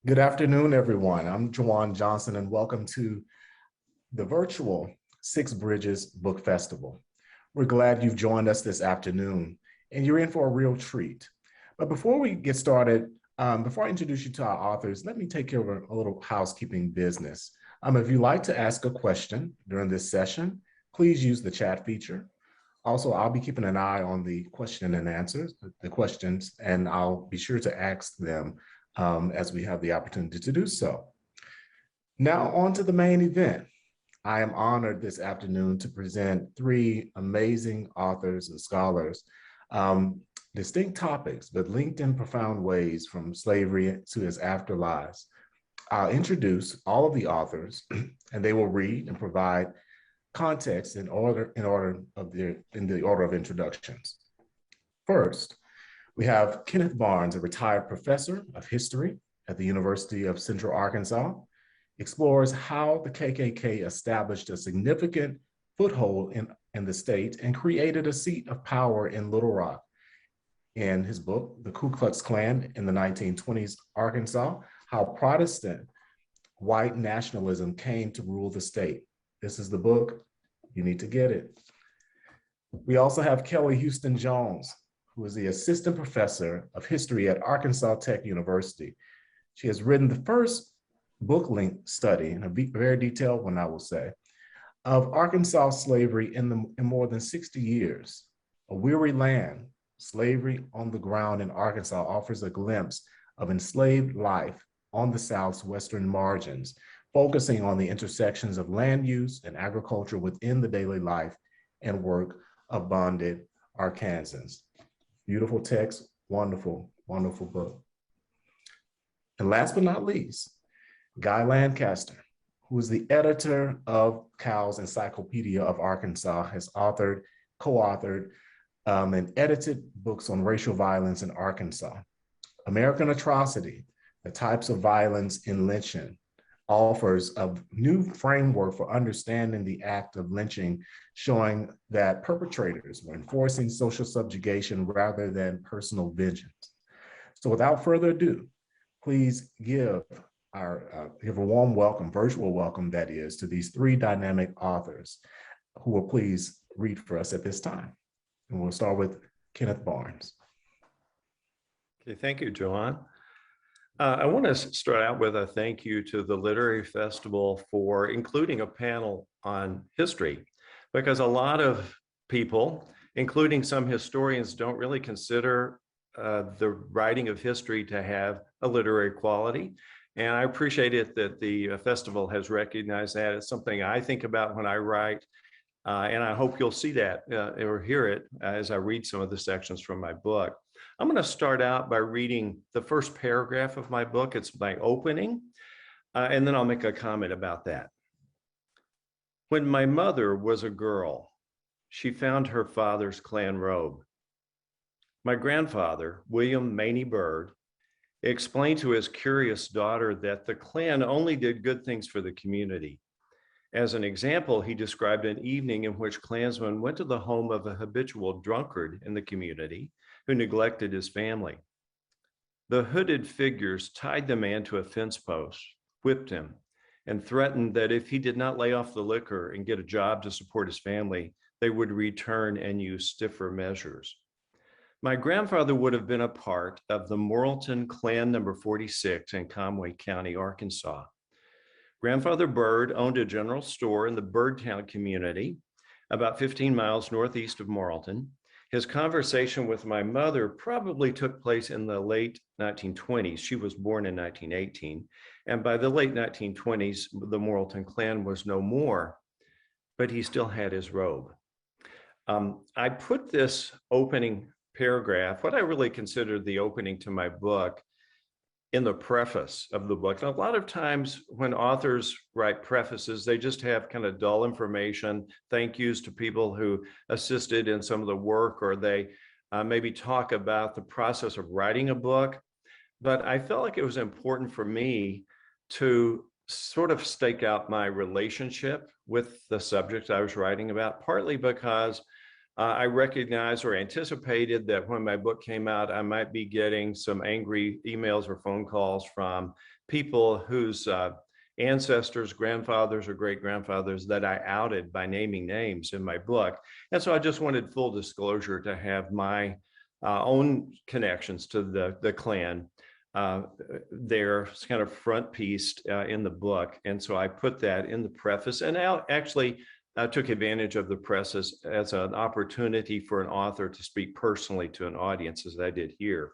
Good afternoon, everyone. I'm JaJuan Johnson, and welcome to the virtual Six Bridges Book Festival. We're glad you've joined us this afternoon, and you're in for a real treat. But before we get started, before I introduce you to our authors, let me take care of a little housekeeping business. If you'd like to ask a question during this session, please use the chat feature. Also, I'll be keeping an eye on the question and answers, the questions, and I'll be sure to ask them as we have the opportunity to do so. Now on to the main event. I am honored this afternoon to present three amazing authors and scholars, distinct topics, but linked in profound ways from slavery to its afterlives. I'll introduce all of the authors and they will read and provide context in the order of introductions. First, we have Kenneth Barnes, a retired professor of history at the University of Central Arkansas, explores how the KKK established a significant foothold in the state and created a seat of power in Little Rock. In his book, The Ku Klux Klan in the 1920s Arkansas, How Protestant White Nationalism Came to Rule the State. This is the book. You need to get it. We also have Kelly Houston Jones, who is the assistant professor of history at Arkansas Tech University. She has written the first book-length study, and a very detailed one, I will say, of Arkansas slavery in more than 60 years. A Weary Land, Slavery on the Ground in Arkansas offers a glimpse of enslaved life on the South's western margins, focusing on the intersections of land use and agriculture within the daily life and work of bonded Arkansans. Beautiful text, wonderful, wonderful book. And last but not least, Guy Lancaster, who is the editor of Cow's Encyclopedia of Arkansas, has authored, co-authored, and edited books on racial violence in Arkansas. American Atrocity, The Types of Violence in Lynching, offers a new framework for understanding the act of lynching, showing that perpetrators were enforcing social subjugation rather than personal vengeance. So without further ado, please give a warm welcome, virtual welcome that is, to these three dynamic authors who will please read for us at this time. And we'll start with Kenneth Barnes. Okay, thank you, JaJuan. I want to start out with a thank you to the Literary Festival for including a panel on history, because a lot of people, including some historians, don't really consider the writing of history to have a literary quality. And I appreciate it that the festival has recognized that. It's something I think about when I write, and I hope you'll see that or hear it as I read some of the sections from my book. I'm going to start out by reading the first paragraph of my book. It's my opening, and then I'll make a comment about that. When my mother was a girl, she found her father's Klan robe. My grandfather, William Maney Byrd, explained to his curious daughter that the Klan only did good things for the community. As an example, he described an evening in which Klansmen went to the home of a habitual drunkard in the community who neglected his family. The hooded figures tied the man to a fence post, whipped him, and threatened that if he did not lay off the liquor and get a job to support his family, they would return and use stiffer measures. My grandfather would have been a part of the Morrilton Klan number 46 in Conway County, Arkansas. Grandfather Byrd owned a general store in the Birdtown community, about 15 miles northeast of Morrilton. His conversation with my mother probably took place in the late 1920s. She was born in 1918. And by the late 1920s, the Morrilton Klan was no more, but he still had his robe. I put this opening paragraph, what I really consider the opening to my book, in the preface of the book. And a lot of times when authors write prefaces, they just have kind of dull information, thank yous to people who assisted in some of the work, or they maybe talk about the process of writing a book. But I felt like it was important for me to sort of stake out my relationship with the subject I was writing about, partly because I recognized or anticipated that when my book came out, I might be getting some angry emails or phone calls from people whose ancestors, grandfathers, or great-grandfathers that I outed by naming names in my book. And so I just wanted full disclosure to have my own connections to the Klan. They're kind of front pieced in the book. And so I put that in the preface, and actually took advantage of the press as an opportunity for an author to speak personally to an audience, as I did here.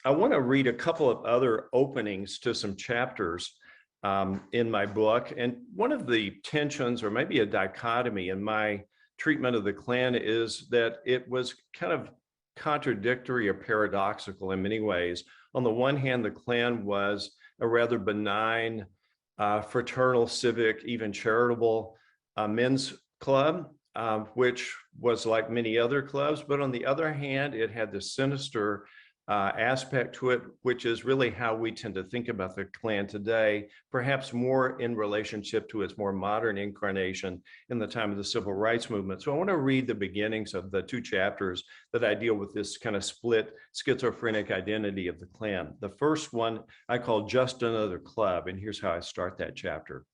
I want to read a couple of other openings to some chapters in my book. And one of the tensions, or maybe a dichotomy in my treatment of the Klan, is that it was kind of contradictory or paradoxical in many ways. On the one hand, the Klan was a rather benign, fraternal, civic, even charitable men's club, which was like many other clubs. But on the other hand, it had this sinister aspect to it, which is really how we tend to think about the Klan today, perhaps more in relationship to its more modern incarnation in the time of the civil rights movement. So I want to read the beginnings of the two chapters that I deal with this kind of split schizophrenic identity of the Klan. The first one I call Just Another Club, and here's how I start that chapter.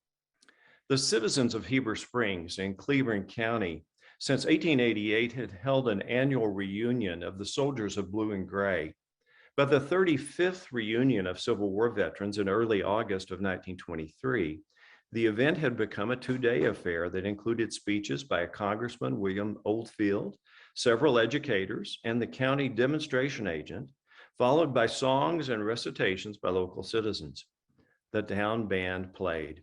The citizens of Heber Springs in Cleveland County since 1888 had held an annual reunion of the soldiers of blue and gray. But the 35th reunion of Civil War veterans in early August of 1923, the event had become a two-day affair that included speeches by Congressman William Oldfield, several educators, and the county demonstration agent, followed by songs and recitations by local citizens. The town band played.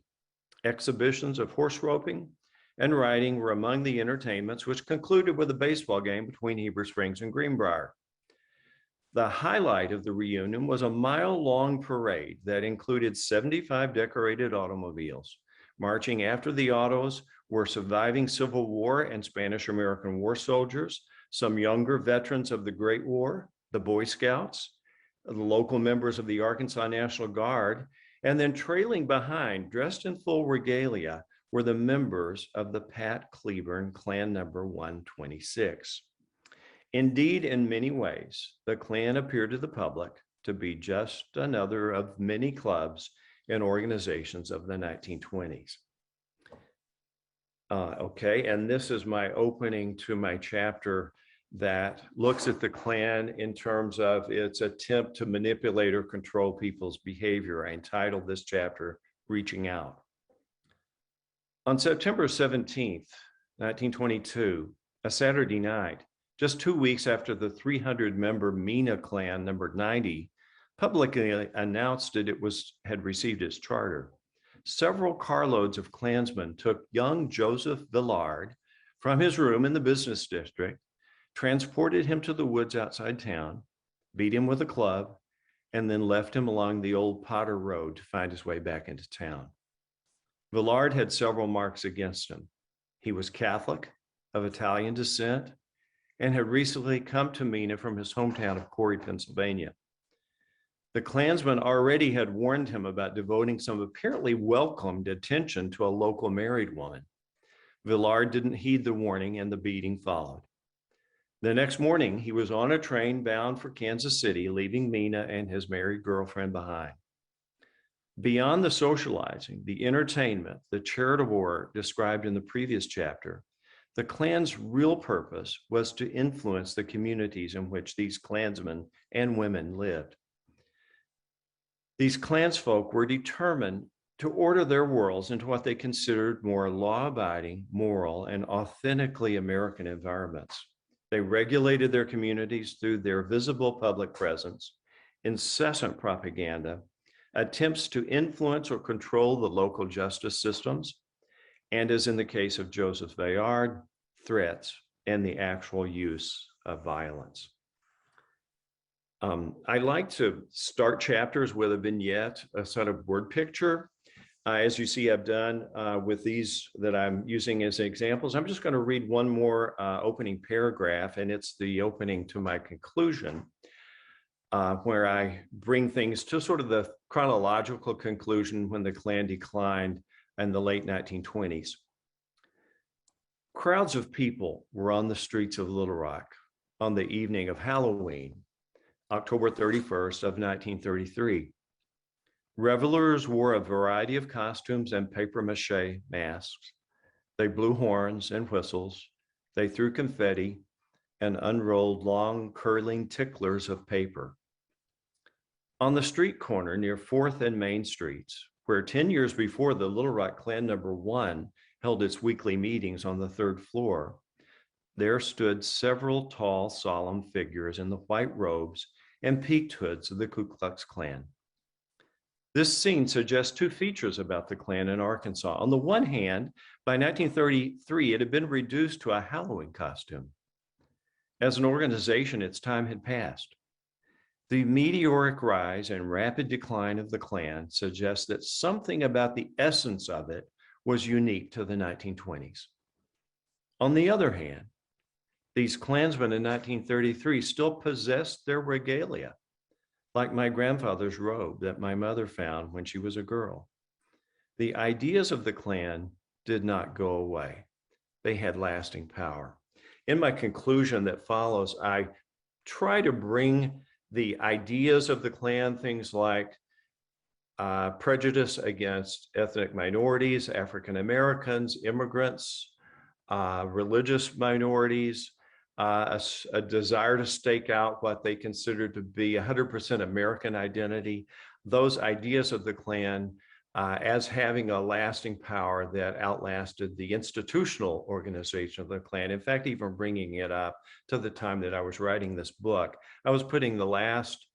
Exhibitions of horse roping and riding were among the entertainments, which concluded with a baseball game between Heber Springs and Greenbrier. The highlight of the reunion was a mile-long parade that included 75 decorated automobiles. Marching after the autos were surviving Civil War and Spanish-American War soldiers, some younger veterans of the Great War, the Boy Scouts, the local members of the Arkansas National Guard, and then trailing behind, dressed in full regalia, were the members of the Pat Cleburne Klan number 126. Indeed, in many ways, the Klan appeared to the public to be just another of many clubs and organizations of the 1920s. Okay, and this is my opening to my chapter that looks at the Klan in terms of its attempt to manipulate or control people's behavior. I entitled this chapter, Reaching Out. On September 17th, 1922, a Saturday night, just 2 weeks after the 300-member Mena Klan, number 90, publicly announced that it had received its charter, several carloads of Klansmen took young Joseph Villard from his room in the business district, transported him to the woods outside town, beat him with a club, and then left him along the old Potter Road to find his way back into town. Villard had several marks against him. He was Catholic, of Italian descent, and had recently come to Mena from his hometown of Corry, Pennsylvania. The Klansmen already had warned him about devoting some apparently welcomed attention to a local married woman. Villard didn't heed the warning, and the beating followed. The next morning, he was on a train bound for Kansas City, leaving Mena and his married girlfriend behind. Beyond the socializing, the entertainment, the charitable work described in the previous chapter, the Klan's real purpose was to influence the communities in which these Klansmen and women lived. These Klansfolk were determined to order their worlds into what they considered more law-abiding, moral, and authentically American environments. They regulated their communities through their visible public presence, incessant propaganda, attempts to influence or control the local justice systems, and as in the case of Joseph Villard, threats and the actual use of violence. I like to start chapters with a vignette, a sort of word picture. As you see, I've done with these that I'm using as examples. I'm just going to read one more opening paragraph, and it's the opening to my conclusion, where I bring things to sort of the chronological conclusion when the Klan declined in the late 1920s. Crowds of people were on the streets of Little Rock on the evening of Halloween, October 31st of 1933. Revelers wore a variety of costumes and papier-mâché masks. They blew horns and whistles. They threw confetti and unrolled long, curling ticklers of paper. On the street corner near 4th and Main Streets, where 10 years before the Little Rock Clan No. 1 held its weekly meetings on the 3rd floor, there stood several tall, solemn figures in the white robes and peaked hoods of the Ku Klux Klan. This scene suggests two features about the Klan in Arkansas. On the one hand, by 1933, it had been reduced to a Halloween costume. As an organization, its time had passed. The meteoric rise and rapid decline of the Klan suggests that something about the essence of it was unique to the 1920s. On the other hand, these Klansmen in 1933 still possessed their regalia, like my grandfather's robe that my mother found when she was a girl. The ideas of the Klan did not go away. They had lasting power. In my conclusion that follows, I try to bring the ideas of the Klan, things like prejudice against ethnic minorities, African Americans, immigrants, religious minorities, a desire to stake out what they considered to be 100% American identity, those ideas of the Klan as having a lasting power that outlasted the institutional organization of the Klan. In fact, even bringing it up to the time that I was writing this book, I was putting the last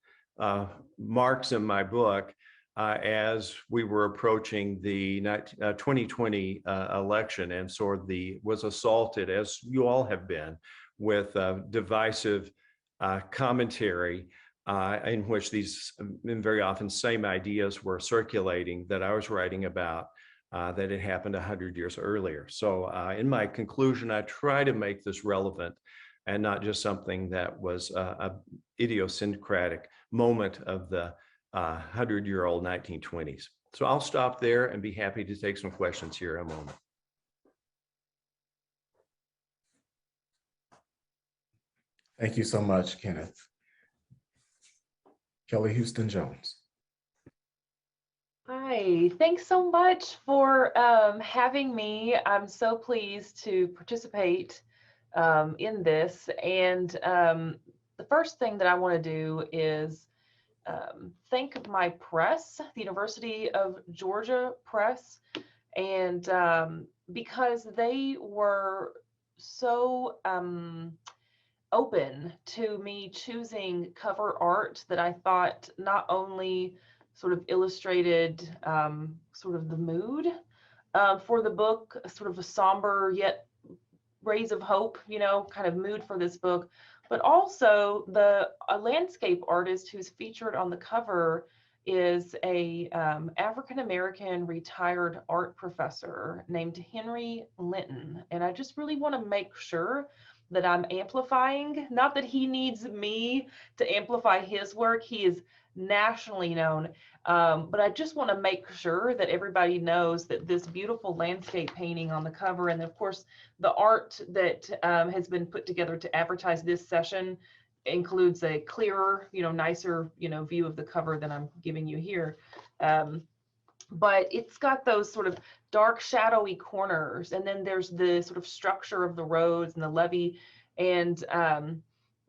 marks in my book as we were approaching the 2020 election, and was assaulted, as you all have been, with divisive commentary in which these very often same ideas were circulating that I was writing about that had happened 100 years earlier. So in my conclusion, I try to make this relevant and not just something that was a idiosyncratic moment of the 100-year-old 1920s. So I'll stop there and be happy to take some questions here in a moment. Thank you so much, Kenneth. Kelly Houston Jones. Hi, thanks so much for having me. I'm so pleased to participate in this. And the first thing that I want to do is thank my press, the University of Georgia Press, and because they were so open to me choosing cover art that I thought not only sort of illustrated sort of the mood for the book, sort of a somber yet rays of hope, you know, kind of mood for this book, but also a landscape artist who's featured on the cover is a African-American retired art professor named Henry Linton. And I just really want to make sure that I'm amplifying, not that he needs me to amplify his work, he is nationally known, but I just want to make sure that everybody knows that this beautiful landscape painting on the cover, and of course the art that has been put together to advertise this session includes a clearer, you know, nicer, you know, view of the cover than I'm giving you here. But it's got those sort of dark, shadowy corners, and then there's the sort of structure of the roads and the levee, and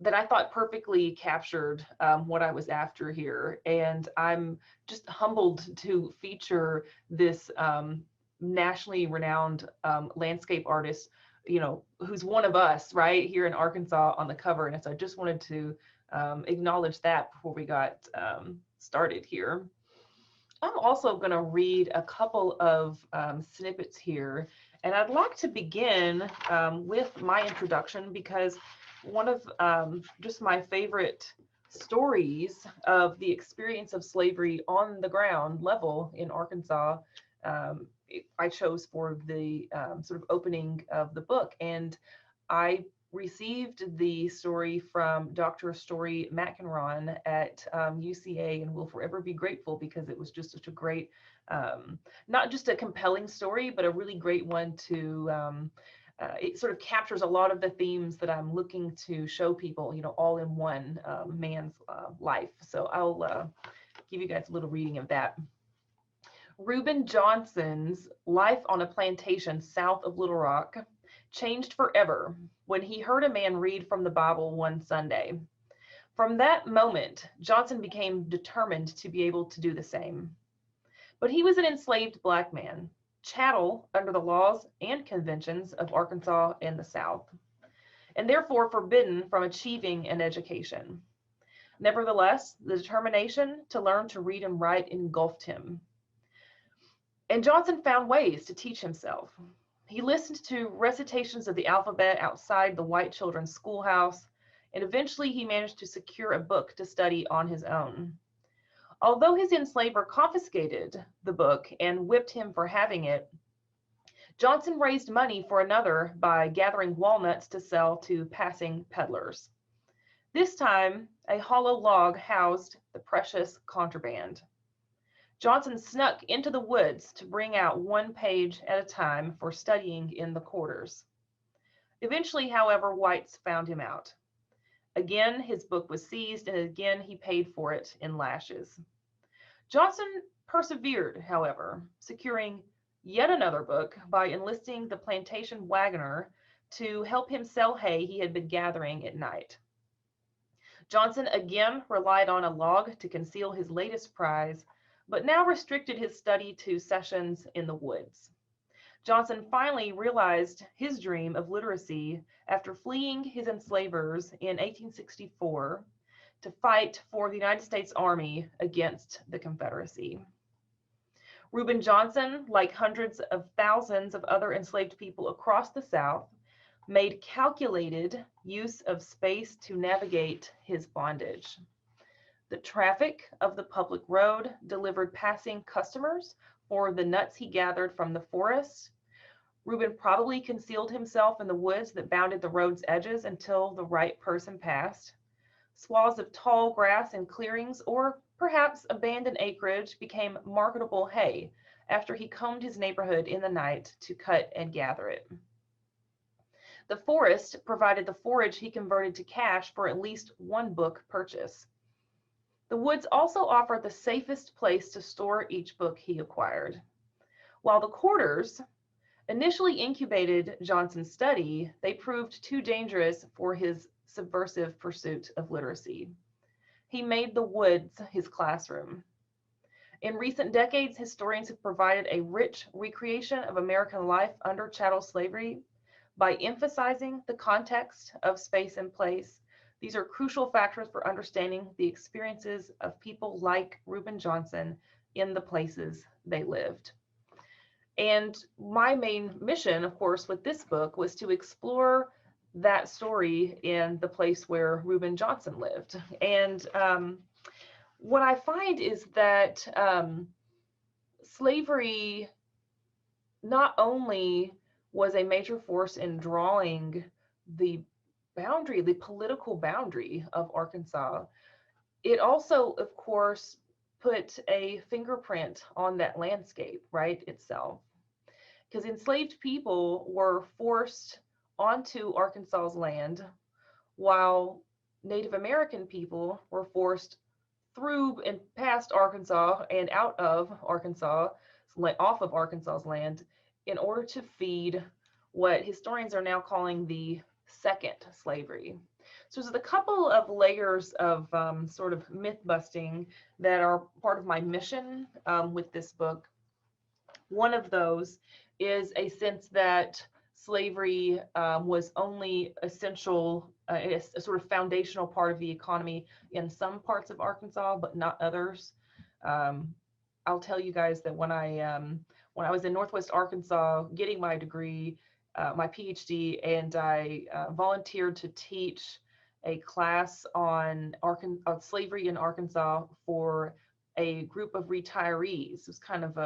that I thought perfectly captured what I was after here. And I'm just humbled to feature this nationally renowned landscape artist, you know, who's one of us right here in Arkansas on the cover. And so I just wanted to acknowledge that before we got started here. I'm also going to read a couple of snippets here, and I'd like to begin with my introduction, because one of just my favorite stories of the experience of slavery on the ground level in Arkansas, I chose for the sort of opening of the book. And I received the story from Dr. Story McEnron at UCA, and will forever be grateful, because it was just such a great, not just a compelling story, but a really great one to it sort of captures a lot of the themes that I'm looking to show people, all in one man's life. So I'll give you guys a little reading of that. Reuben Johnson's life on a plantation south of Little Rock changed forever when he heard a man read from the Bible one Sunday. From that moment, Johnson became determined to be able to do the same. But he was an enslaved Black man, chattel under the laws and conventions of Arkansas and the South, and therefore forbidden from achieving an education. Nevertheless, the determination to learn to read and write engulfed him. And Johnson found ways to teach himself. He listened to recitations of the alphabet outside the white children's schoolhouse, and eventually he managed to secure a book to study on his own. Although his enslaver confiscated the book and whipped him for having it, Johnson raised money for another by gathering walnuts to sell to passing peddlers. This time, a hollow log housed the precious contraband. Johnson snuck into the woods to bring out one page at a time for studying in the quarters. Eventually, however, whites found him out. Again, his book was seized, and again he paid for it in lashes. Johnson persevered, however, securing yet another book by enlisting the plantation wagoner to help him sell hay he had been gathering at night. Johnson again relied on a log to conceal his latest prize, but now restricted his study to sessions in the woods. Johnson finally realized his dream of literacy after fleeing his enslavers in 1864 to fight for the United States Army against the Confederacy. Reuben Johnson, like hundreds of thousands of other enslaved people across the South, made calculated use of space to navigate his bondage. The traffic of the public road delivered passing customers for the nuts he gathered from the forest. Reuben probably concealed himself in the woods that bounded the road's edges until the right person passed. Swaths of tall grass and clearings, or perhaps abandoned acreage, became marketable hay after he combed his neighborhood in the night to cut and gather it. The forest provided the forage he converted to cash for at least one book purchase. The woods also offered the safest place to store each book he acquired. While the quarters initially incubated Johnson's study, they proved too dangerous for his subversive pursuit of literacy. He made the woods his classroom. In recent decades, historians have provided a rich recreation of American life under chattel slavery by emphasizing the context of space and place. These are crucial factors for understanding the experiences of people like Reuben Johnson in the places they lived. And my main mission, of course, with this book was to explore that story in the place where Reuben Johnson lived. And what I find is that slavery not only was a major force in drawing the political boundary of Arkansas, it also, of course, put a fingerprint on that landscape, right, itself. Because enslaved people were forced onto Arkansas's land, while Native American people were forced through and past Arkansas and out of Arkansas, off of Arkansas's land, in order to feed what historians are now calling the second slavery. So there's a couple of layers of sort of myth busting that are part of my mission with this book. One of those is a sense that slavery was only essential, a sort of foundational part of the economy in some parts of Arkansas, but not others. I'll tell you guys that when I was in Northwest Arkansas getting my degree, my PhD, and I volunteered to teach a class on slavery in Arkansas for a group of retirees. It was kind of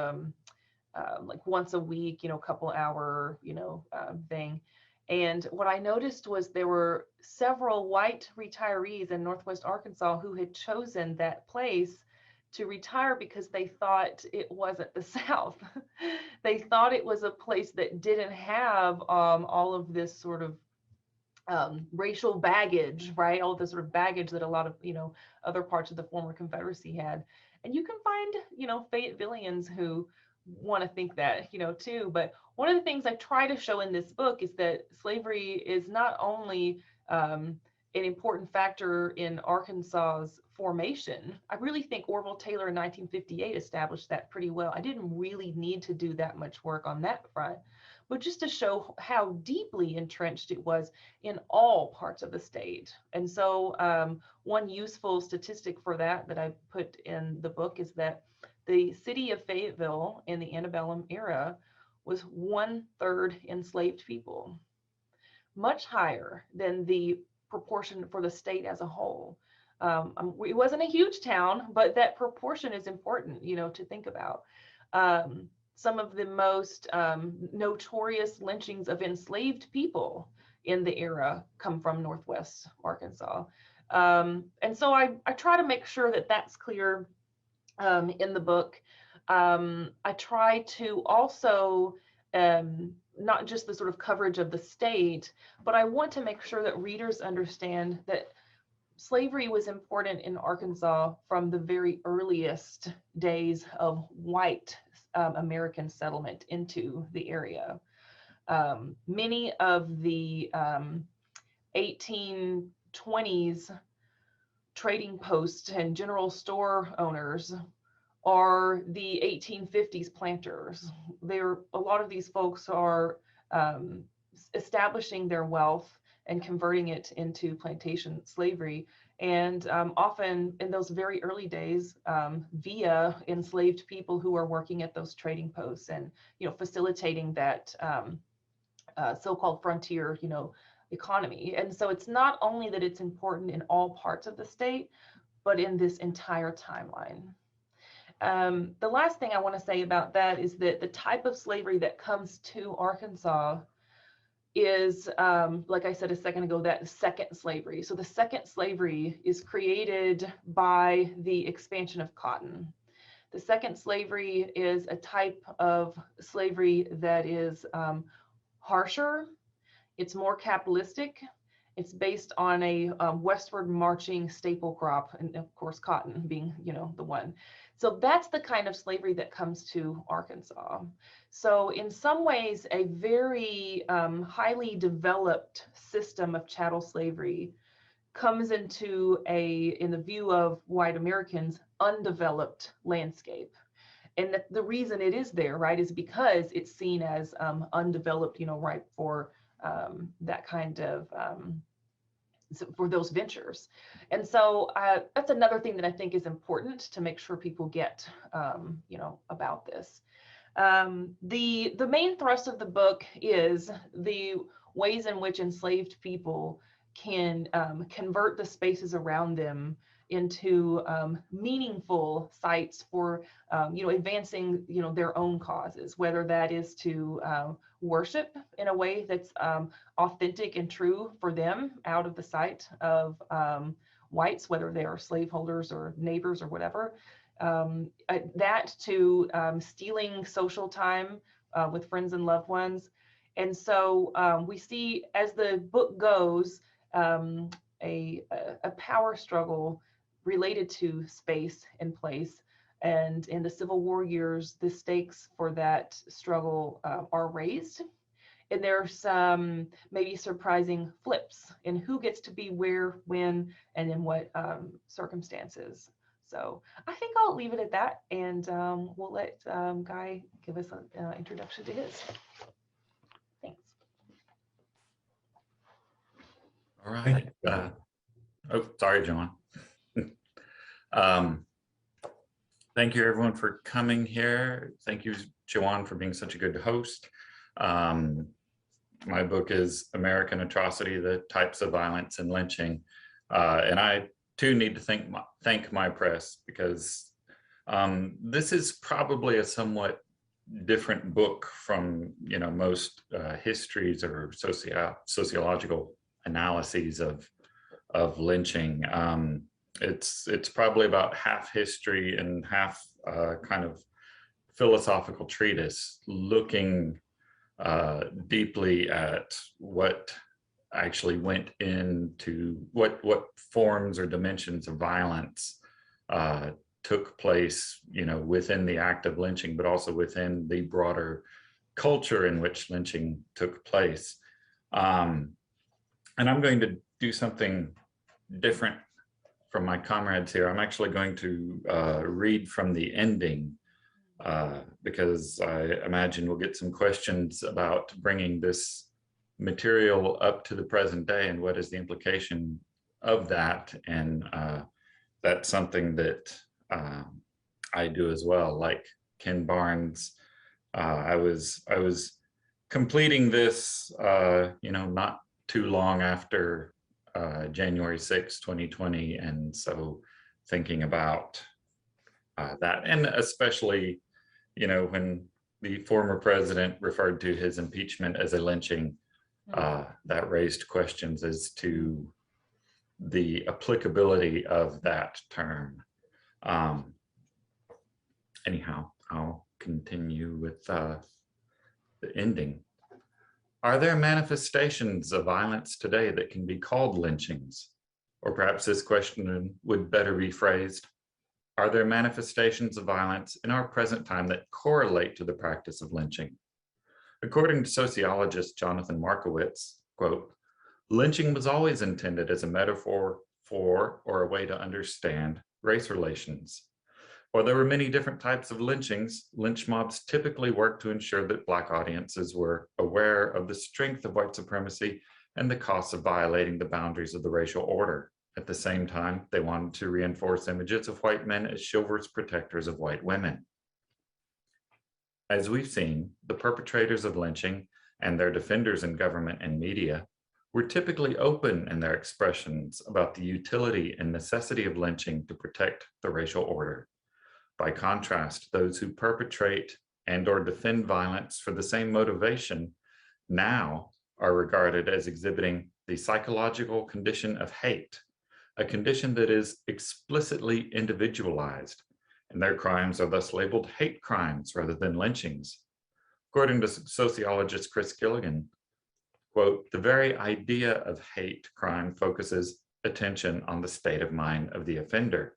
like once a week, couple hour, thing. And what I noticed was there were several white retirees in Northwest Arkansas who had chosen that place to retire because they thought it wasn't the South. They thought it was a place that didn't have all of this sort of racial baggage, right? All the sort of baggage that a lot of, other parts of the former Confederacy had. And you can find, Fayettevilleans who want to think that, too. But one of the things I try to show in this book is that slavery is not only an important factor in Arkansas's formation. I really think Orville Taylor in 1958 established that pretty well. I didn't really need to do that much work on that front, but just to show how deeply entrenched it was in all parts of the state. And so one useful statistic for that I put in the book is that the city of Fayetteville in the antebellum era was 1/3 enslaved people, much higher than the proportion for the state as a whole. It wasn't a huge town, but that proportion is important, to think about. Some of the most notorious lynchings of enslaved people in the era come from Northwest Arkansas. And so I try to make sure that that's clear in the book. I try to also not just the sort of coverage of the state, but I want to make sure that readers understand that slavery was important in Arkansas from the very earliest days of white American settlement into the area. Many of the 1820s trading posts and general store owners are the 1850s planters. A lot of these folks are establishing their wealth and converting it into plantation slavery, and often in those very early days via enslaved people who are working at those trading posts and facilitating that so-called frontier economy. And so it's not only that it's important in all parts of the state, but in this entire timeline. The last thing I want to say about that is that the type of slavery that comes to Arkansas is, like I said a second ago, that second slavery. So the second slavery is created by the expansion of cotton. The second slavery is a type of slavery that is harsher, it's more capitalistic, it's based on a westward marching staple crop, and of course cotton being the one. So that's the kind of slavery that comes to Arkansas. So in some ways, a very highly developed system of chattel slavery comes into in the view of white Americans, undeveloped landscape. And the reason it is there, right, is because it's seen as undeveloped, ripe for that kind of for those ventures. And so that's another thing that I think is important to make sure people get, about this. The main thrust of the book is the ways in which enslaved people can convert the spaces around them into meaningful sites for, advancing, their own causes, whether that is to worship in a way that's authentic and true for them out of the sight of whites, whether they are slaveholders or neighbors or whatever. That to stealing social time with friends and loved ones. And so we see, as the book goes, a power struggle related to space and place. And in the Civil War years, the stakes for that struggle are raised. And there's some maybe surprising flips in who gets to be where, when, and in what circumstances. So I think I'll leave it at that, and we'll let Guy give us an introduction to his. Thanks. All right. Oh, sorry, John. Thank you, everyone, for coming here. Thank you, JaJuan, for being such a good host. My book is American Atrocity, The Types of Violence and Lynching. And I, too, need to thank my press, because this is probably a somewhat different book from most histories or sociological analyses of lynching. it's probably about half history and half kind of philosophical treatise looking deeply at what actually went into what forms or dimensions of violence took place, within the act of lynching, but also within the broader culture in which lynching took place. And I'm going to do something different from my comrades here. I'm actually going to read from the ending because I imagine we'll get some questions about bringing this material up to the present day and what is the implication of that. And that's something that I do as well. Like Ken Barnes, I was completing this, not too long after January 6, 2020. And so thinking about that, and especially, when the former president referred to his impeachment as a lynching, that raised questions as to the applicability of that term. Anyhow, I'll continue with the ending. Are there manifestations of violence today that can be called lynchings? Or perhaps this question would better be phrased, are there manifestations of violence in our present time that correlate to the practice of lynching? According to sociologist Jonathan Markowitz, quote, lynching was always intended as a metaphor for or a way to understand race relations. While there were many different types of lynchings, lynch mobs typically worked to ensure that Black audiences were aware of the strength of white supremacy and the costs of violating the boundaries of the racial order. At the same time, they wanted to reinforce images of white men as chivalrous protectors of white women. As we've seen, the perpetrators of lynching and their defenders in government and media were typically open in their expressions about the utility and necessity of lynching to protect the racial order. By contrast, those who perpetrate and/or defend violence for the same motivation now are regarded as exhibiting the psychological condition of hate, a condition that is explicitly individualized, and their crimes are thus labeled hate crimes rather than lynchings. According to sociologist Chris Gilligan, quote, the very idea of hate crime focuses attention on the state of mind of the offender.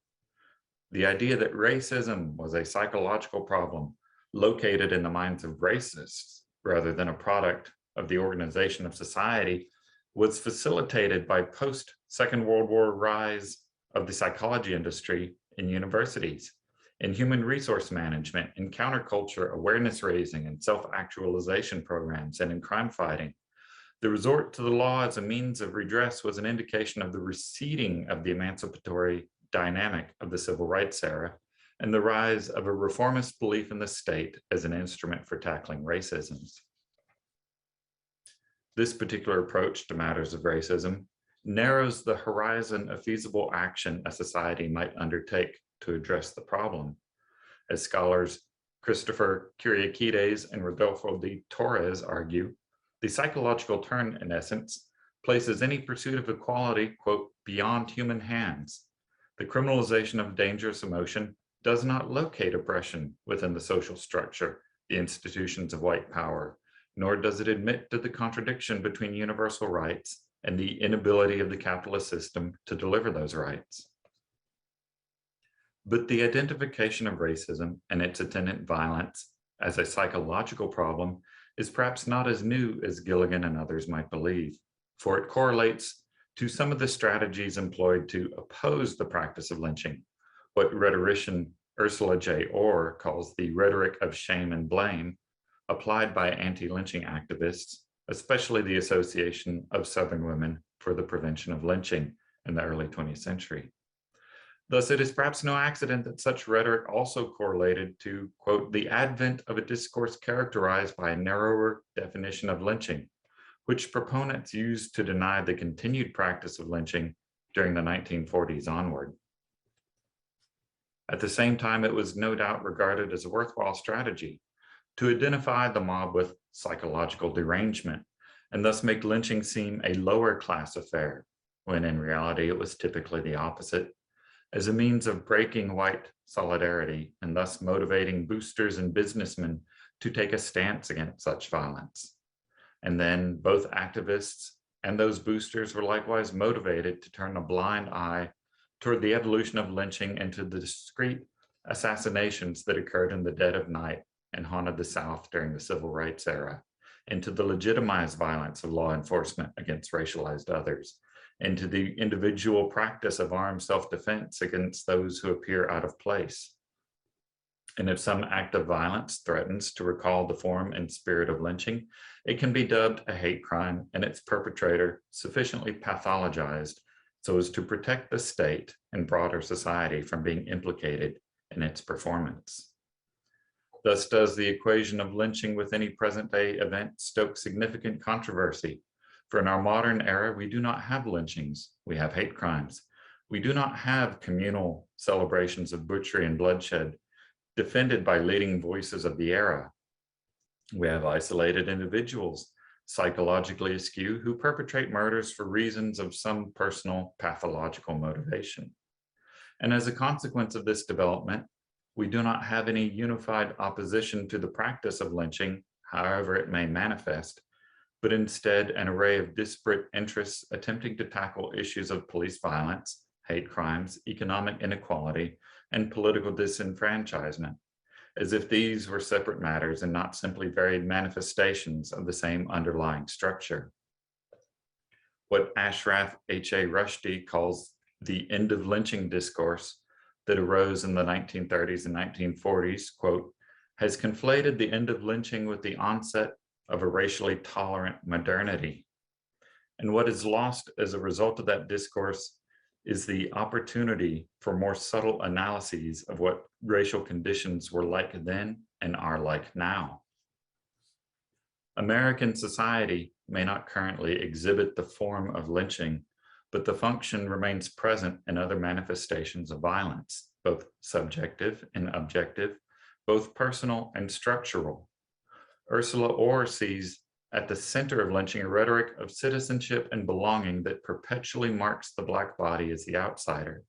The idea that racism was a psychological problem located in the minds of racists rather than a product of the organization of society was facilitated by post-Second World War rise of the psychology industry in universities, in human resource management, in counterculture awareness raising and self-actualization programs, and in crime fighting. The resort to the law as a means of redress was an indication of the receding of the emancipatory dynamic of the civil rights era and the rise of a reformist belief in the state as an instrument for tackling racisms. This particular approach to matters of racism narrows the horizon of feasible action a society might undertake to address the problem. As scholars Christopher Kyriakides and Rodolfo de Torres argue, the psychological turn, in essence, places any pursuit of equality, quote, beyond human hands. The criminalization of dangerous emotion does not locate oppression within the social structure, the institutions of white power, nor does it admit to the contradiction between universal rights and the inability of the capitalist system to deliver those rights. But the identification of racism and its attendant violence as a psychological problem is perhaps not as new as Gilligan and others might believe, for it correlates to some of the strategies employed to oppose the practice of lynching, what rhetorician Ursula J. Orr calls the rhetoric of shame and blame, applied by anti-lynching activists, especially the Association of Southern Women for the Prevention of Lynching in the early 20th century. Thus, it is perhaps no accident that such rhetoric also correlated to, quote, the advent of a discourse characterized by a narrower definition of lynching, which proponents used to deny the continued practice of lynching during the 1940s onward. At the same time, it was no doubt regarded as a worthwhile strategy to identify the mob with psychological derangement and thus make lynching seem a lower class affair, when in reality it was typically the opposite. as a means of breaking white solidarity and thus motivating boosters and businessmen to take a stance against such violence. And then both activists and those boosters were likewise motivated to turn a blind eye toward the evolution of lynching into the discrete assassinations that occurred in the dead of night and haunted the South during the Civil Rights era, into the legitimized violence of law enforcement against racialized others, into the individual practice of armed self-defense against those who appear out of place. And if some act of violence threatens to recall the form and spirit of lynching, it can be dubbed a hate crime and its perpetrator sufficiently pathologized so as to protect the state and broader society from being implicated in its performance. Thus does the equation of lynching with any present-day event stoke significant controversy. For in our modern era, we do not have lynchings, we have hate crimes. We do not have communal celebrations of butchery and bloodshed defended by leading voices of the era. We have isolated individuals, psychologically askew, who perpetrate murders for reasons of some personal pathological motivation. And as a consequence of this development, we do not have any unified opposition to the practice of lynching, however it may manifest, but instead an array of disparate interests attempting to tackle issues of police violence, hate crimes, economic inequality, and political disenfranchisement, as if these were separate matters and not simply varied manifestations of the same underlying structure. What Ashraf H.A. Rushdie calls the end of lynching discourse that arose in the 1930s and 1940s, quote, has conflated the end of lynching with the onset of a racially tolerant modernity. And what is lost as a result of that discourse is the opportunity for more subtle analyses of what racial conditions were like then and are like now. American society may not currently exhibit the form of lynching, but the function remains present in other manifestations of violence, both subjective and objective, both personal and structural. Ursula Orr sees at the center of lynching a rhetoric of citizenship and belonging that perpetually marks the Black body as the outsider.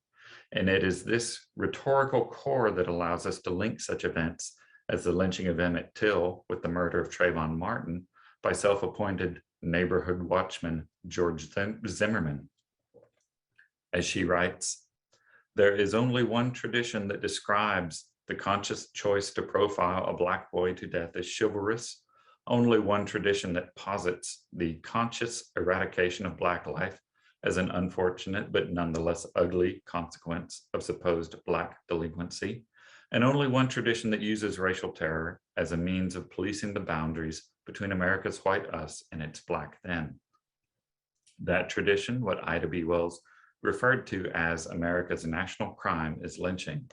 And it is this rhetorical core that allows us to link such events as the lynching of Emmett Till with the murder of Trayvon Martin by self-appointed neighborhood watchman George Zimmerman. As she writes, there is only one tradition that describes the conscious choice to profile a Black boy to death as chivalrous, only one tradition that posits the conscious eradication of Black life as an unfortunate but nonetheless ugly consequence of supposed Black delinquency, and only one tradition that uses racial terror as a means of policing the boundaries between America's white us and its Black them. That tradition, what Ida B. Wells referred to as America's national crime, is lynching.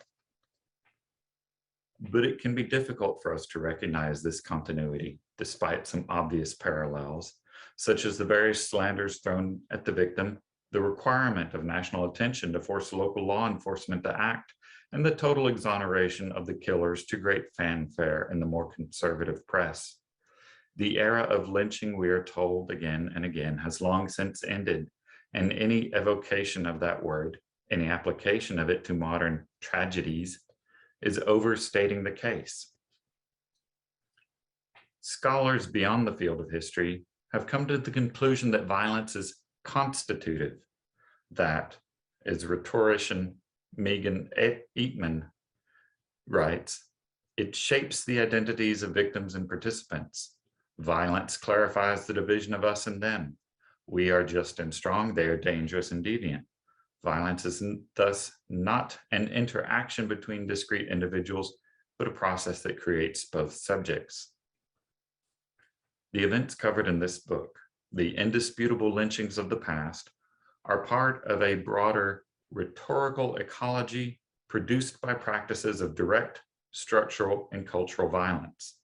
But it can be difficult for us to recognize this continuity, despite some obvious parallels, such as the various slanders thrown at the victim, the requirement of national attention to force local law enforcement to act, and the total exoneration of the killers to great fanfare in the more conservative press. The era of lynching, we are told again and again, has long since ended, and any evocation of that word, any application of it to modern tragedies, is overstating the case. Scholars beyond the field of history have come to the conclusion that violence is constitutive, that, as rhetorician Megan Eatman writes, it shapes the identities of victims and participants. Violence clarifies the division of us and them. We are just and strong, they are dangerous and deviant. Violence is thus not an interaction between discrete individuals, but a process that creates both subjects. The events covered in this book, the indisputable lynchings of the past, are part of a broader rhetorical ecology produced by practices of direct, structural, and cultural violence.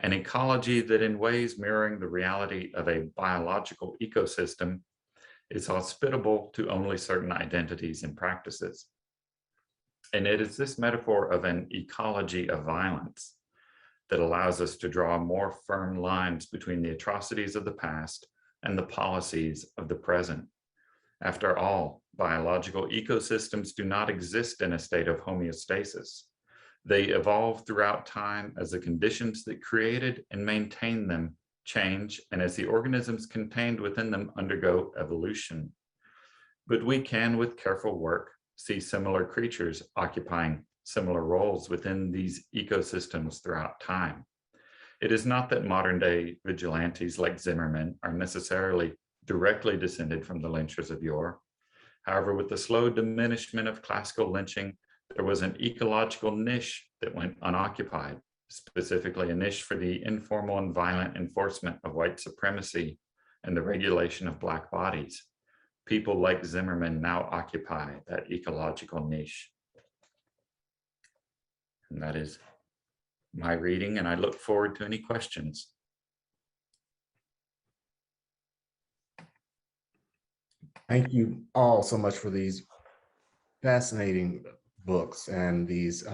An ecology that, in ways mirroring the reality of a biological ecosystem, is hospitable to only certain identities and practices. And it is this metaphor of an ecology of violence that allows us to draw more firm lines between the atrocities of the past and the policies of the present. After all, biological ecosystems do not exist in a state of homeostasis. They evolve throughout time as the conditions that created and maintain them change, and as the organisms contained within them undergo evolution. But we can, with careful work, see similar creatures occupying similar roles within these ecosystems throughout time. It is not that modern-day vigilantes like Zimmerman are necessarily directly descended from the lynchers of yore. However, with the slow diminishment of classical lynching, there was an ecological niche that went unoccupied, specifically a niche for the informal and violent enforcement of white supremacy and the regulation of Black bodies. People like Zimmerman now occupy that ecological niche. And that is my reading, and I look forward to any questions. Thank you all so much for these fascinating books and these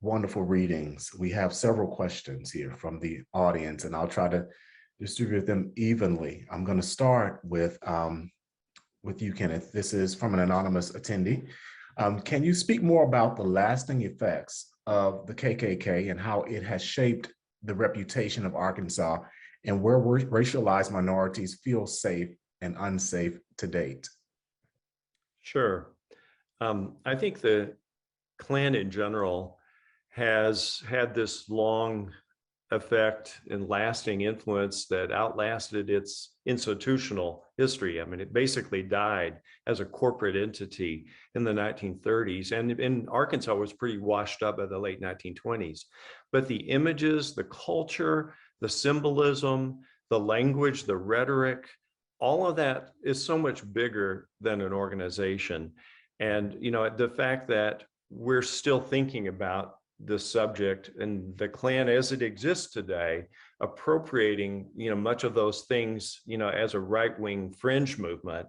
wonderful readings. We have several questions here from the audience, and I'll try to distribute them evenly. I'm going to start with you, Kenneth. This is from an anonymous attendee. Can you speak more about the lasting effects of the KKK and how it has shaped the reputation of Arkansas and where racialized minorities feel safe and unsafe to date? Sure. I think the Klan in general has had this long effect and lasting influence that outlasted its institutional history. I mean, it basically died as a corporate entity in the 1930s, and in Arkansas was pretty washed up by the late 1920s. But the images, the culture, the symbolism, the language, the rhetoric, all of that is so much bigger than an organization. And, you know, the fact that we're still thinking about the subject and the Klan as it exists today, appropriating, you know, much of those things, you know, as a right-wing fringe movement,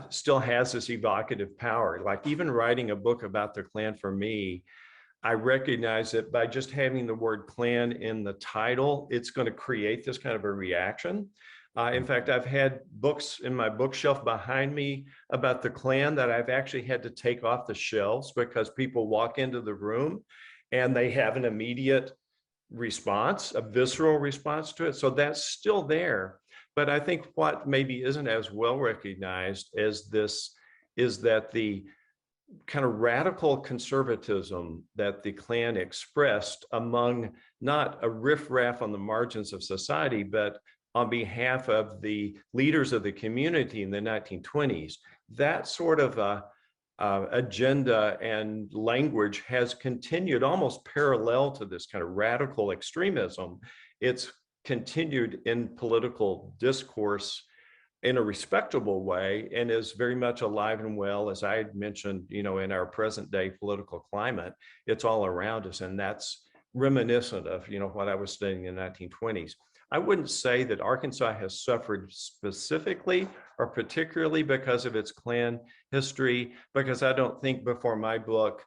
still has this evocative power. Like even writing a book about the Klan, for me, I recognize that by just having the word Klan in the title, it's going to create this kind of a reaction. In fact, I've had books in my bookshelf behind me about the Klan that I've actually had to take off the shelves because people walk into the room and they have an immediate response, a visceral response to it. So that's still there. But I think what maybe isn't as well recognized as this is that the kind of radical conservatism that the Klan expressed among not a riffraff on the margins of society, but on behalf of the leaders of the community in the 1920s, that sort of agenda and language has continued almost parallel to this kind of radical extremism. It's continued in political discourse in a respectable way and is very much alive and well, as I had mentioned, you know, in our present day political climate. It's all around us, and that's reminiscent of, you know, what I was studying in the 1920s. I wouldn't say that Arkansas has suffered specifically or particularly because of its Klan history, because I don't think before my book,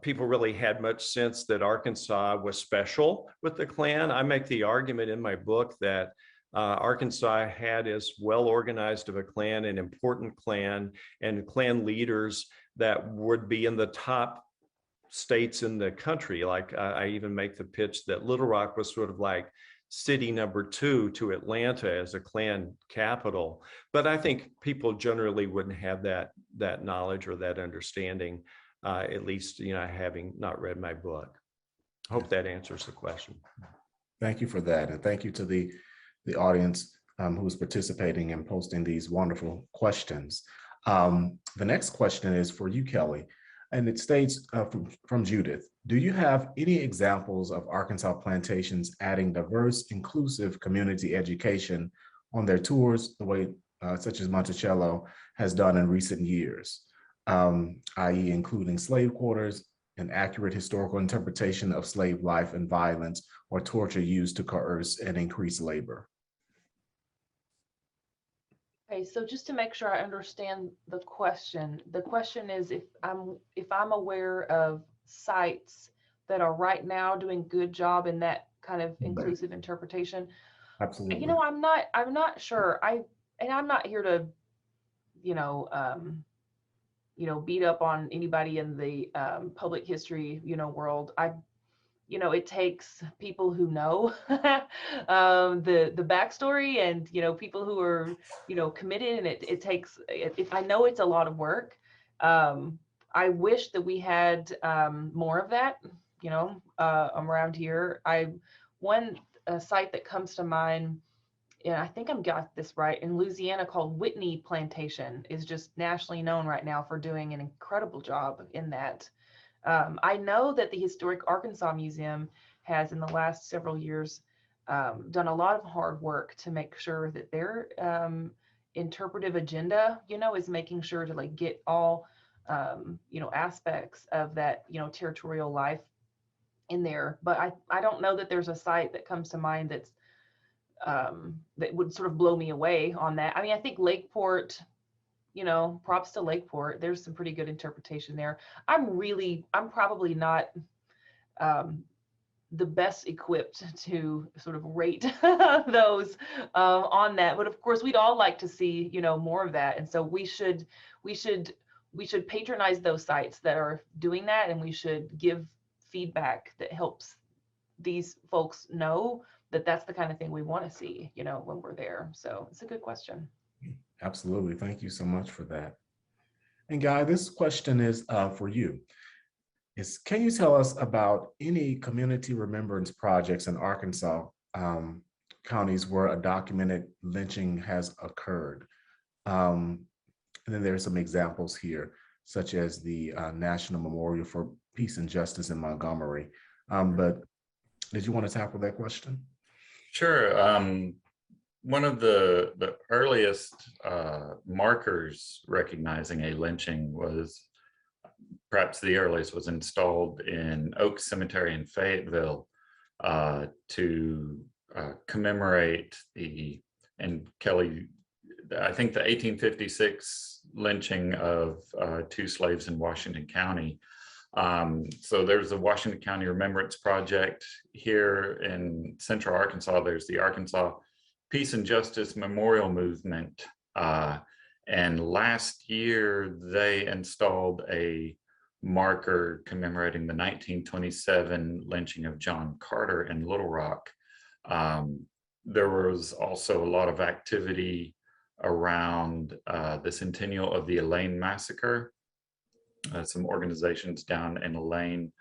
people really had much sense that Arkansas was special with the Klan. I make the argument in my book that Arkansas had as well organized of a Klan, an important Klan, and Klan leaders that would be in the top states in the country. Like I even make the pitch that Little Rock was sort of like city number 2 to Atlanta as a Klan capital. But I think people generally wouldn't have that knowledge or that understanding, at least, you know, having not read my book. I hope that answers the question. Thank you for that. And thank you to the audience who's participating and posting these wonderful questions. The next question is for you, Kelly, and it states from Judith: do you have any examples of Arkansas plantations adding diverse, inclusive community education on their tours, the way such as Monticello has done in recent years, i.e. including slave quarters, an accurate historical interpretation of slave life and violence or torture used to coerce and increase labor? Okay, so just to make sure I understand the question is if I'm aware of sites that are right now doing good job in that kind of inclusive interpretation. Absolutely. You know, I'm not sure. I'm not here to beat up on anybody in the public history, world. It takes people who know the backstory, and people who are committed, and it takes. If I know it's a lot of work. I wish that we had more of that, around here. One site that comes to mind, and I think I've got this right, in Louisiana, called Whitney Plantation, is just nationally known right now for doing an incredible job in that. I know that the Historic Arkansas Museum has, in the last several years, done a lot of hard work to make sure that their interpretive agenda, is making sure to like get all, aspects of that, territorial life in there. But I don't know that there's a site that comes to mind that's that would sort of blow me away on that. I mean, I think Lakeport, props to Lakeport. There's some pretty good interpretation there. I'm probably not the best equipped to sort of rate those on that. But of course, we'd all like to see, more of that. And so we should patronize those sites that are doing that, and we should give feedback that helps these folks know that that's the kind of thing we want to see, when we're there. So it's a good question. Absolutely. Thank you so much for that. And Guy, this question is for you. Can you tell us about any community remembrance projects in Arkansas counties where a documented lynching has occurred? And then there's some examples here, such as the National Memorial for Peace and Justice in Montgomery. But did you want to tackle that question? Sure. One of the earliest markers recognizing a lynching was, perhaps the earliest, was installed in Oak Cemetery in Fayetteville to commemorate and Kelly, I think the 1856 lynching of 2 slaves in Washington County. So there's a Washington County Remembrance Project here in Central Arkansas. There's the Arkansas Peace and Justice Memorial Movement. And last year they installed a marker commemorating the 1927 lynching of John Carter in Little Rock. There was also a lot of activity around the centennial of the Elaine Massacre. Some organizations down in Elaine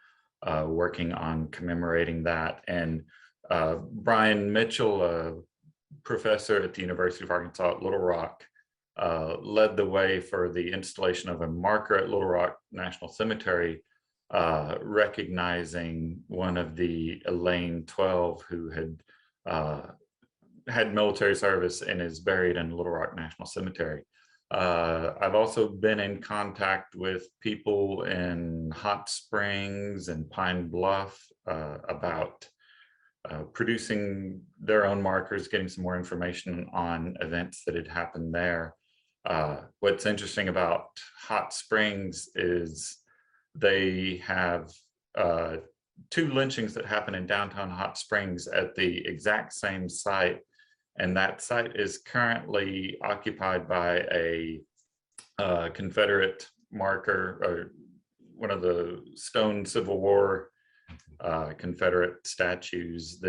working on commemorating that. And Brian Mitchell, a professor at the University of Arkansas at Little Rock, led the way for the installation of a marker at Little Rock National Cemetery, recognizing one of the Elaine 12 who had military service and is buried in Little Rock National Cemetery. I've also been in contact with people in Hot Springs and Pine Bluff about producing their own markers, getting some more information on events that had happened there. What's interesting about Hot Springs is they have 2 lynchings that happen in downtown Hot Springs at the exact same site. And that site is currently occupied by a Confederate marker, or one of the stone Civil War Confederate statues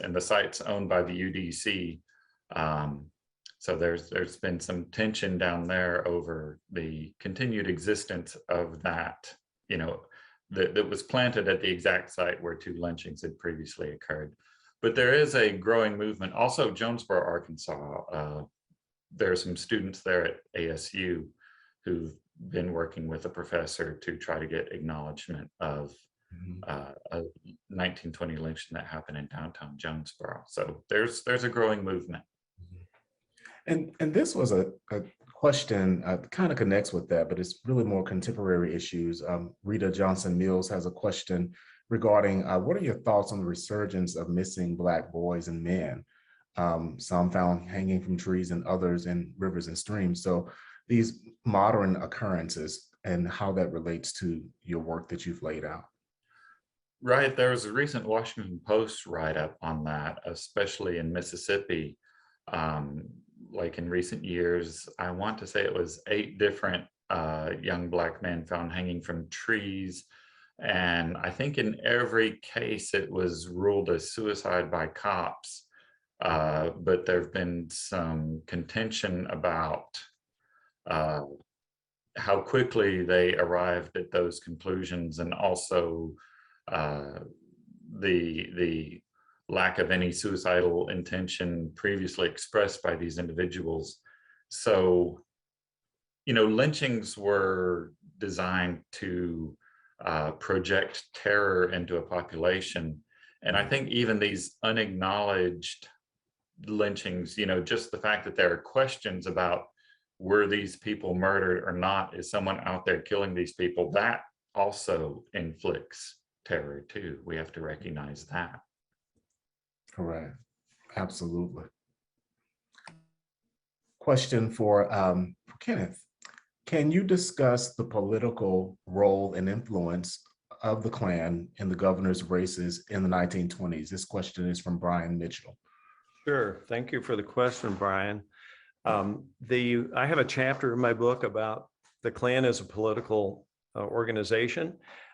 and the site's owned by the UDC. So there's been some tension down there over the continued existence of that, that was planted at the exact site where 2 lynchings had previously occurred. But there is a growing movement. Also, Jonesboro, Arkansas, there are some students there at ASU who've been working with a professor to try to get acknowledgement of a 1920 lynching that happened in downtown Jonesboro. So there's a growing movement. And this was a question kind of connects with that, but it's really more contemporary issues. Rita Johnson Mills has a question regarding what are your thoughts on the resurgence of missing Black boys and men? Some found hanging from trees and others in rivers and streams. So these modern occurrences and how that relates to your work that you've laid out. Right, there was a recent Washington Post write-up on that, especially in Mississippi, like in recent years, I want to say it was 8 different young Black men found hanging from trees. And I think in every case it was ruled a suicide by cops. But there have been some contention about how quickly they arrived at those conclusions, and also the lack of any suicidal intention previously expressed by these individuals. So, you know, lynchings were designed to project terror into a population. And I think even these unacknowledged lynchings, you know, just the fact that there are questions about were these people murdered or not, is someone out there killing these people, that also inflicts terror too. We have to recognize that. Correct. Absolutely. Question for Kenneth. Can you discuss the political role and influence of the Klan in the governor's races in the 1920s? This question is from Brian Mitchell. Sure. Thank you for the question, Brian. I have a chapter in my book about the Klan as a political organization.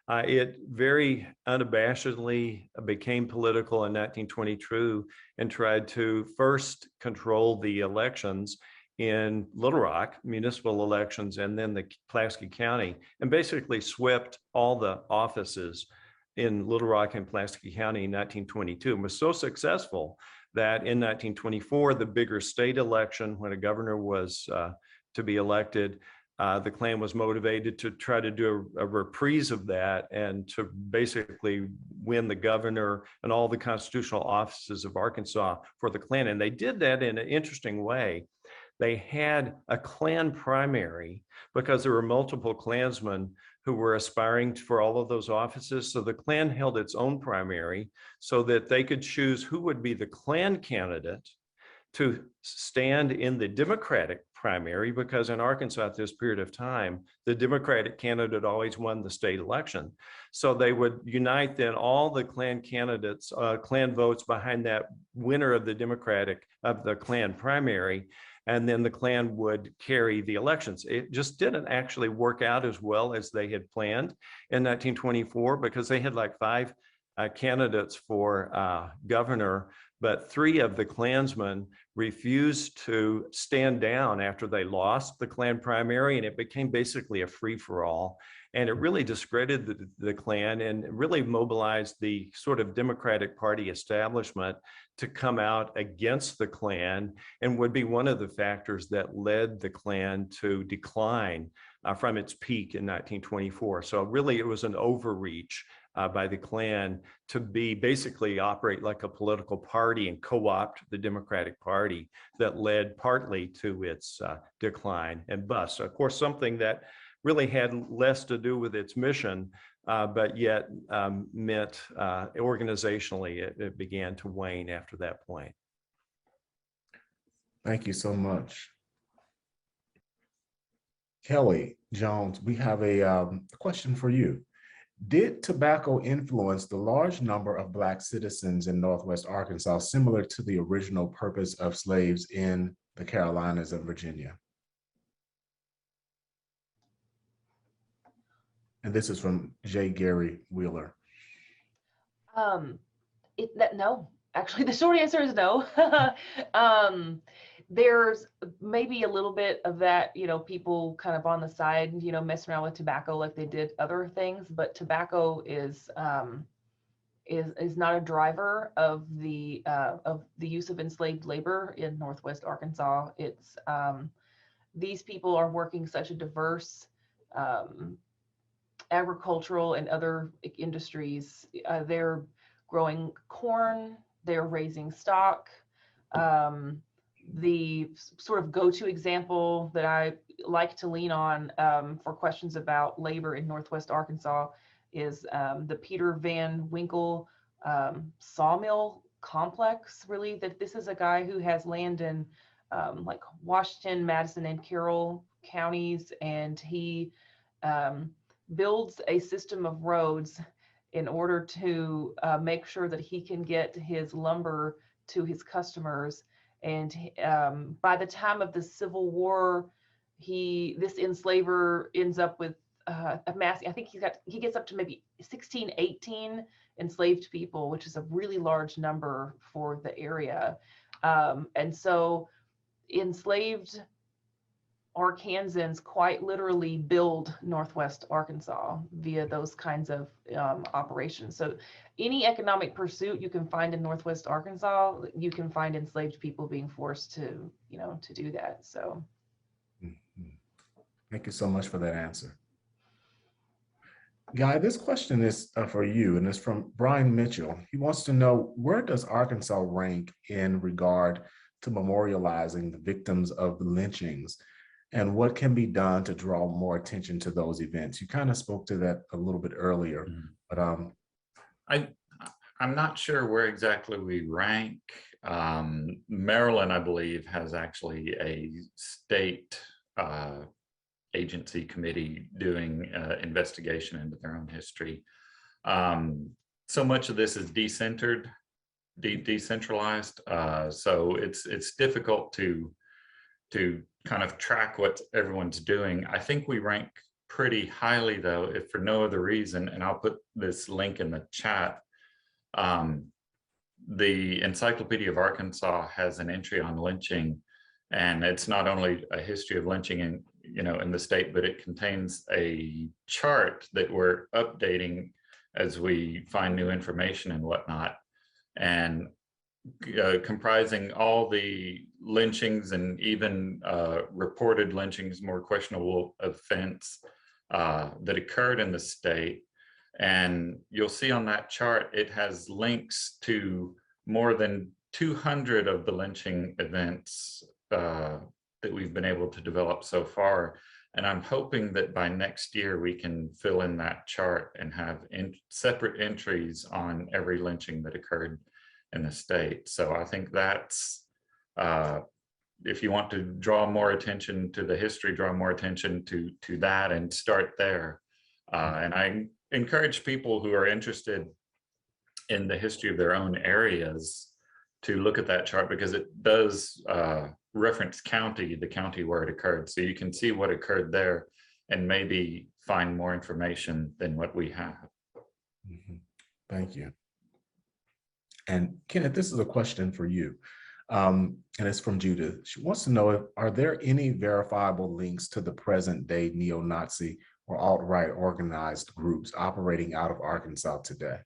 It very unabashedly became political in 1922 and tried to first control the elections in Little Rock, municipal elections, and then the Pulaski County, and basically swept all the offices in Little Rock and Pulaski County in 1922, and was so successful that in 1924, the bigger state election, when a governor was to be elected, the Klan was motivated to try to do a reprise of that and to basically win the governor and all the constitutional offices of Arkansas for the Klan. And they did that in an interesting way. They had a Klan primary because there were multiple Klansmen who were aspiring for all of those offices. So the Klan held its own primary so that they could choose who would be the Klan candidate to stand in the Democratic primary, because in Arkansas at this period of time, the Democratic candidate always won the state election. So they would unite then all the Klan candidates, Klan votes behind that winner of the Klan primary, and then the Klan would carry the elections. It just didn't actually work out as well as they had planned in 1924, because they had like 5 candidates for governor, but 3 of the Klansmen refused to stand down after they lost the Klan primary, and it became basically a free-for-all. And it really discredited the Klan and really mobilized the sort of Democratic Party establishment to come out against the Klan, and would be one of the factors that led the Klan to decline from its peak in 1924. So really it was an overreach by the Klan to be basically operate like a political party and co-opt the Democratic Party, that led partly to its decline and bust. Of course, something that really had less to do with its mission, but yet meant organizationally it began to wane after that point. Thank you so much. Kelly Jones, we have a question for you. Did tobacco influence the large number of Black citizens in Northwest Arkansas, similar to the original purpose of slaves in the Carolinas and Virginia? And this is from J. Gary Wheeler. No, actually, the short answer is no. There's maybe a little bit of that, you know, people kind of on the side, you know, messing around with tobacco like they did other things, but tobacco is not a driver of the use of enslaved labor in Northwest Arkansas. It's these people are working such a diverse agricultural and other industries. They're growing corn, they're raising stock. The sort of go-to example that I like to lean on for questions about labor in Northwest Arkansas is the Peter Van Winkle sawmill complex, really. That this is a guy who has land in like Washington, Madison, and Carroll counties, and he builds a system of roads in order to make sure that he can get his lumber to his customers. And by the time of the Civil War, this enslaver ends up with a mass. I think he gets up to maybe 16, 18 enslaved people, which is a really large number for the area. And so enslaved Arkansans quite literally build Northwest Arkansas via those kinds of operations. So any economic pursuit you can find in Northwest Arkansas, you can find enslaved people being forced to, to do that. So. Thank you so much for that answer. Guy, this question is for you, and it's from Brian Mitchell. He wants to know, where does Arkansas rank in regard to memorializing the victims of the lynchings, and what can be done to draw more attention to those events? You kind of spoke to that a little bit earlier, but I'm not sure where exactly we rank. Maryland, I believe, has actually a state agency committee doing investigation into their own history. So much of this is decentralized, so it's difficult to kind of track what everyone's doing. I think we rank pretty highly, though, if for no other reason, and I'll put this link in the chat. The Encyclopedia of Arkansas has an entry on lynching, and it's not only a history of lynching in the state, but it contains a chart that we're updating as we find new information and whatnot, and comprising all the lynchings and even reported lynchings, more questionable offense that occurred in the state. And you'll see on that chart, it has links to more than 200 of the lynching events that we've been able to develop so far. And I'm hoping that by next year, we can fill in that chart and have separate entries on every lynching that occurred in the state. So I think that's, if you want to draw more attention to the history, draw more attention to that and start there. And I encourage people who are interested in the history of their own areas to look at that chart, because it does reference the county where it occurred. So you can see what occurred there and maybe find more information than what we have. Thank you. And Kenneth, this is a question for you. And it's from Judith. She wants to know, are there any verifiable links to the present day neo-Nazi or alt-right organized groups operating out of Arkansas today?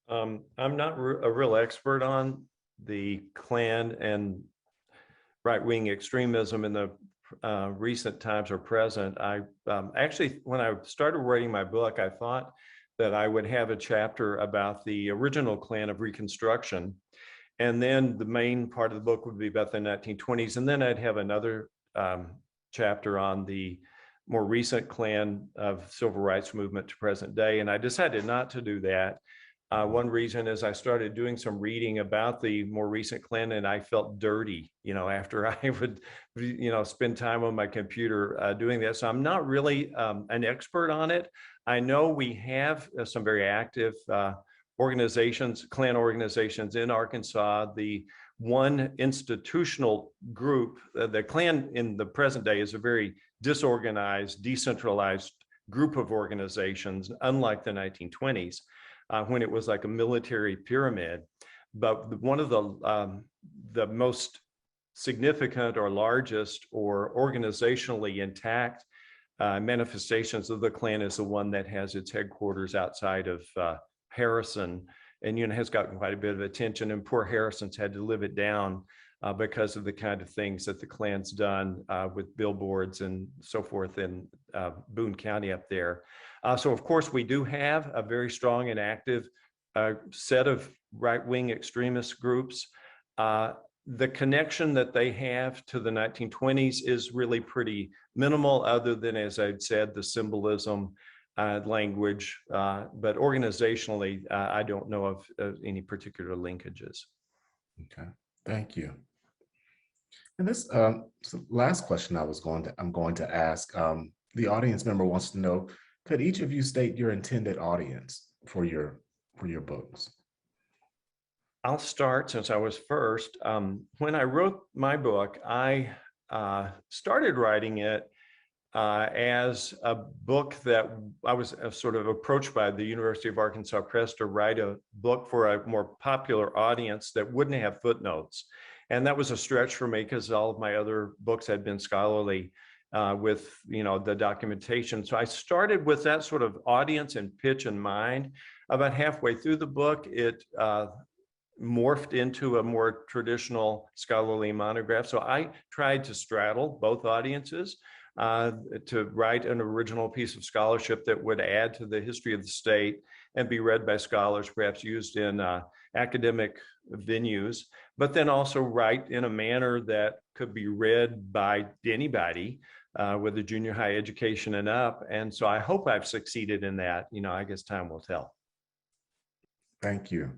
I'm not a real expert on the Klan and right-wing extremism in the recent times or present. I actually, when I started writing my book, I thought that I would have a chapter about the original Klan of Reconstruction. And then the main part of the book would be about the 1920s. And then I'd have another chapter on the more recent Klan of civil rights movement to present day. And I decided not to do that. One reason is I started doing some reading about the more recent Klan, and I felt dirty, after I would, spend time on my computer doing that. So I'm not really an expert on it. I know we have some very active organizations, Klan organizations in Arkansas. The one institutional group, the Klan in the present day, is a very disorganized, decentralized group of organizations, unlike the 1920s. When it was like a military pyramid. But one of the most significant or largest or organizationally intact manifestations of the Klan is the one that has its headquarters outside of Harrison, and has gotten quite a bit of attention, and poor Harrison's had to live it down because of the kind of things that the Klan's done with billboards and so forth in Boone County up there. So of course we do have a very strong and active set of right-wing extremist groups. The connection that they have to the 1920s is really pretty minimal, other than, as I'd said, the symbolism, language, but organizationally, I don't know of any particular linkages. Okay, thank you. And this last question I'm going to ask, the audience member wants to know, could each of you state your intended audience for your books? I'll start since I was first. When I wrote my book, I started writing it as a book that I was sort of approached by the University of Arkansas Press to write a book for a more popular audience that wouldn't have footnotes. And that was a stretch for me because all of my other books had been scholarly with, the documentation. So I started with that sort of audience and pitch in mind. About halfway through the book, it morphed into a more traditional scholarly monograph. So I tried to straddle both audiences to write an original piece of scholarship that would add to the history of the state and be read by scholars, perhaps used in academic venues, but then also write in a manner that could be read by anybody with a junior high education and up. And so I hope I've succeeded in that. I guess time will tell. Thank you.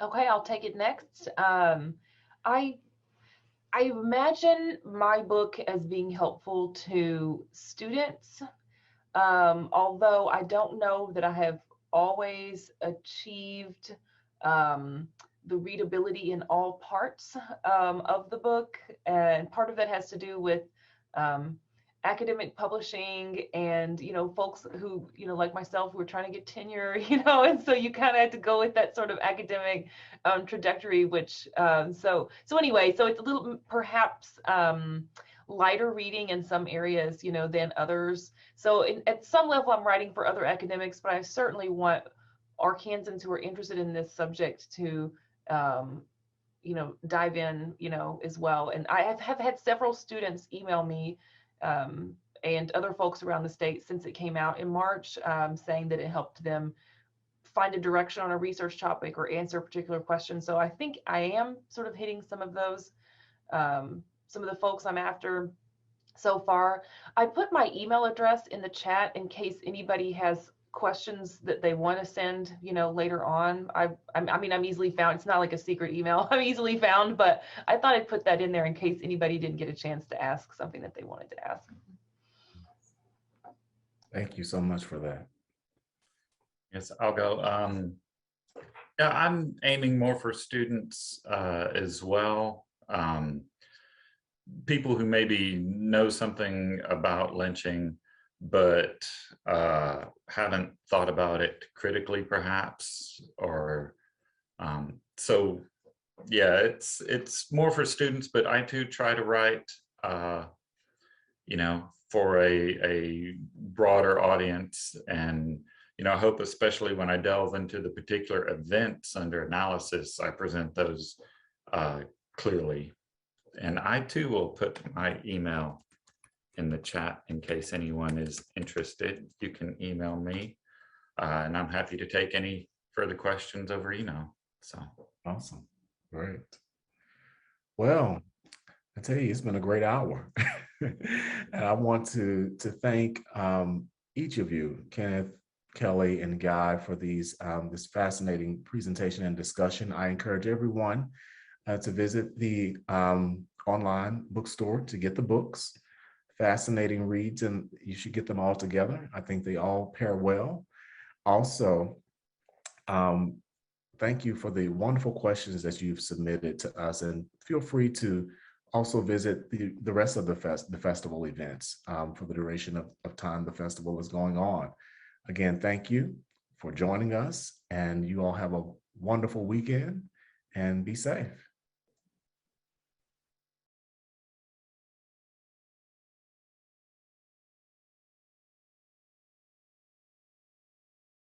Okay, I'll take it next. I imagine my book as being helpful to students, although I don't know that I have always achieved the readability in all parts of the book. And part of that has to do with academic publishing and, folks who, like myself, who are trying to get tenure, and so you kind of had to go with that sort of academic trajectory, which, so anyway, so it's a little perhaps lighter reading in some areas, than others. So at some level, I'm writing for other academics, but I certainly want Arkansans who are interested in this subject to, dive in, as well. And I have had several students email me and other folks around the state since it came out in March, saying that it helped them find a direction on a research topic or answer a particular question. So I think I am sort of hitting some of those, some of the folks I'm after so far. I put my email address in the chat in case anybody has questions that they want to send, later on. I'm easily found. It's not like a secret email. I'm easily found, but I thought I'd put that in there in case anybody didn't get a chance to ask something that they wanted to ask. Thank you so much for that. Yes, I'll go. Yeah, I'm aiming more for students as well. People who maybe know something about lynching, but haven't thought about it critically, perhaps, or so. Yeah, it's more for students, but I too try to write, for a broader audience, and I hope, especially when I delve into the particular events under analysis, I present those clearly. And I too will put my email in the chat in case anyone is interested. You can email me, and I'm happy to take any further questions over email. So awesome. Great. Well, I tell you, it's been a great hour. And I want to thank each of you, Kenneth, Kelly, and Guy, for this fascinating presentation and discussion. I encourage everyone to visit the online bookstore to get the books. Fascinating reads, and you should get them all together. I think they all pair well. Also, thank you for the wonderful questions that you've submitted to us, and feel free to also visit the rest of the festival events for the duration of time the festival is going on. Again, thank you for joining us, and you all have a wonderful weekend and be safe.